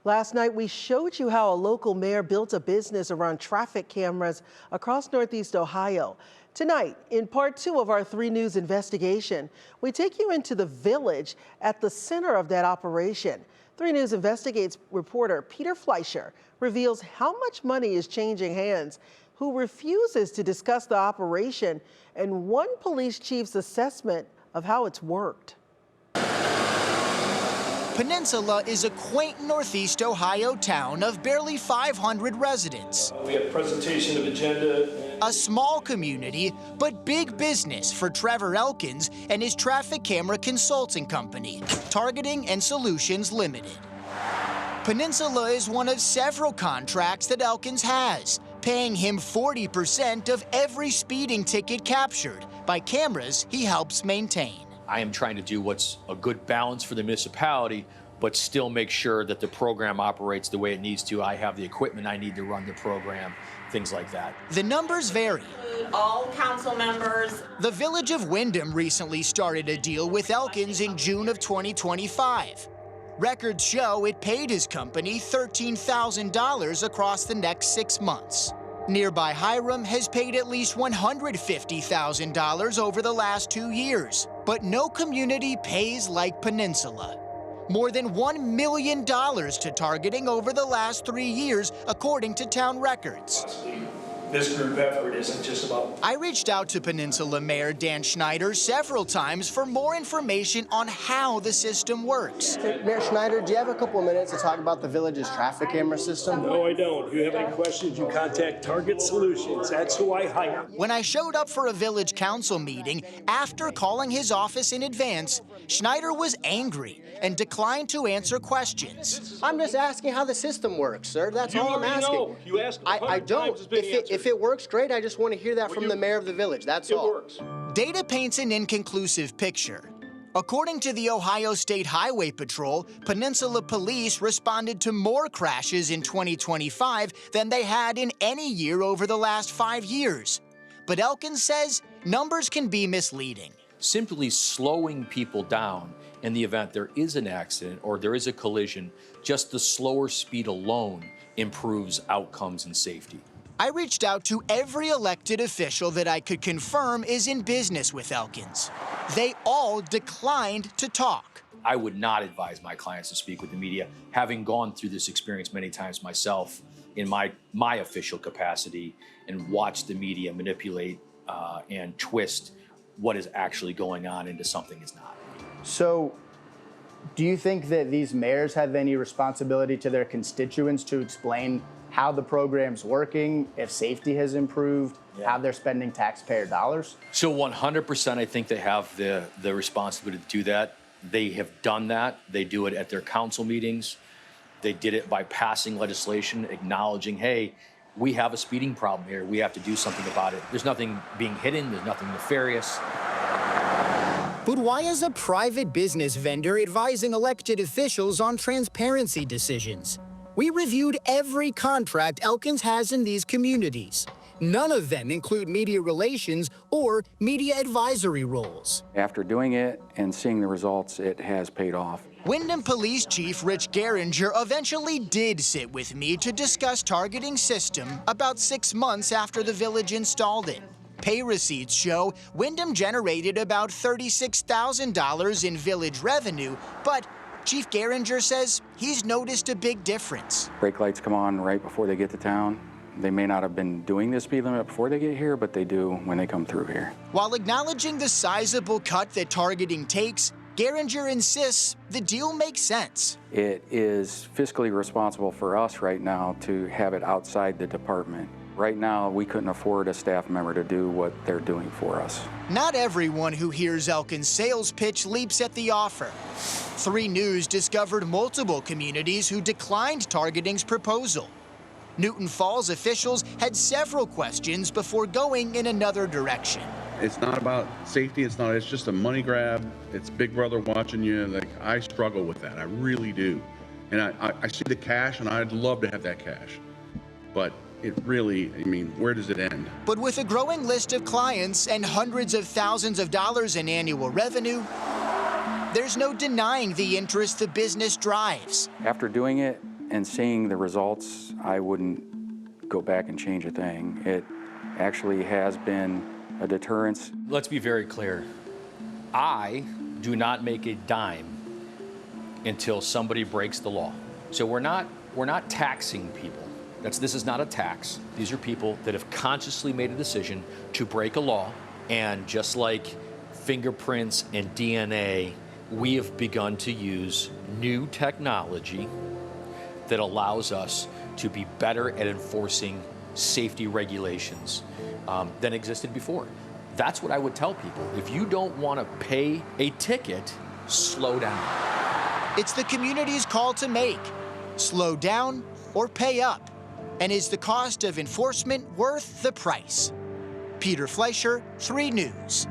Last night, we showed you how a local mayor built a business around traffic cameras across Northeast Ohio. Tonight, in part 2 of our 3 News investigation, we take you into the village at the center of that operation. 3 News Investigates reporter Peter Fleischer reveals how much money is changing hands, who refuses to discuss the operation, and one police chief's assessment of how it's worked. Peninsula is a quaint Northeast Ohio town of barely 500 residents. We have presentation of agenda. A small community, but big business for Trevor Elkins and his traffic camera consulting company, Targeting and Solutions Limited. Peninsula is one of several contracts that Elkins has, paying him 40% of every speeding ticket captured by cameras he helps maintain. I am trying to do what's a good balance for the municipality, but still make sure that the program operates the way it needs to. I have the equipment I need to run the program, things like that. The numbers vary. All council members. The village of Windham recently started a deal with Elkins in June of 2025. Records show it paid his company $13,000 across the next 6 months. Nearby Hiram has paid at least $150,000 over the last 2 years, but no community pays like Peninsula. More than $1 million to Targeting over the last 3 years, according to town records. This group effort isn't just about... I reached out to Peninsula Mayor Dan Schneider several times for more information on how the system works. Mayor Schneider, do you have a couple of minutes to talk about the village's traffic camera system? No, I don't. If you have any questions, you contact Target Solutions. That's who I hire. When I showed up for a village council meeting, after calling his office in advance, Schneider was angry and declined to answer questions. I'm just asking how the system works, sir. That's all I'm asking. Know. You asked I don't. If it works, great. I just want to hear that from the mayor of the village. That's all. It works. Data paints an inconclusive picture. According to the Ohio State Highway Patrol, Peninsula Police responded to more crashes in 2025 than they had in any year over the last 5 years. But Elkins says numbers can be misleading. Simply slowing people down in the event there is an accident or there is a collision, just the slower speed alone improves outcomes and safety. I reached out to every elected official that I could confirm is in business with Elkins. They all declined to talk. I would not advise my clients to speak with the media, having gone through this experience many times myself in my official capacity and watched the media manipulate and twist what is actually going on into something is not. So, do you think that these mayors have any responsibility to their constituents to explain how the program's working, if safety has improved, how they're spending taxpayer dollars? So 100% I think they have the responsibility to do that. They have done that. They do it at their council meetings. They did it by passing legislation, acknowledging, hey, we have a speeding problem here. We have to do something about it. There's nothing being hidden. There's nothing nefarious. But why is a private business vendor advising elected officials on transparency decisions? We reviewed every contract Elkins has in these communities. None of them include media relations or media advisory roles. After doing it and seeing the results, it has paid off. Windham Police Chief Rich Geringer eventually did sit with me to discuss Targeting system about 6 months after the village installed it. Pay receipts show Windham generated about $36,000 in village revenue, but Chief Geringer says he's noticed a big difference. Brake lights come on right before they get to town. They may not have been doing the speed limit before they get here, but they do when they come through here. While acknowledging the sizable cut that Targeting takes, Geringer insists the deal makes sense. It is fiscally responsible for us right now to have it outside the department. Right now, we couldn't afford a staff member to do what they're doing for us. Not everyone who hears Elkins' sales pitch leaps at the offer. 3 News discovered multiple communities who declined Targeting's proposal. Newton Falls officials had several questions before going in another direction. It's not about safety, it's just a money grab. It's Big Brother watching you. Like, I struggle with that, I really do. And I see the cash, and I'd love to have that cash. But it really, I mean, where does it end? But with a growing list of clients and hundreds of thousands of dollars in annual revenue, there's no denying the interest the business drives. After doing it and seeing the results, I wouldn't go back and change a thing. It actually has been a deterrence. Let's be very clear. I do not make a dime until somebody breaks the law. So we're not taxing people. This is not a tax. These are people that have consciously made a decision to break a law. And just like fingerprints and DNA, we have begun to use new technology that allows us to be better at enforcing safety regulations than existed before. That's what I would tell people. If you don't want to pay a ticket, slow down. It's the community's call to make. Slow down or pay up. And is the cost of enforcement worth the price? Peter Fleischer, 3 News.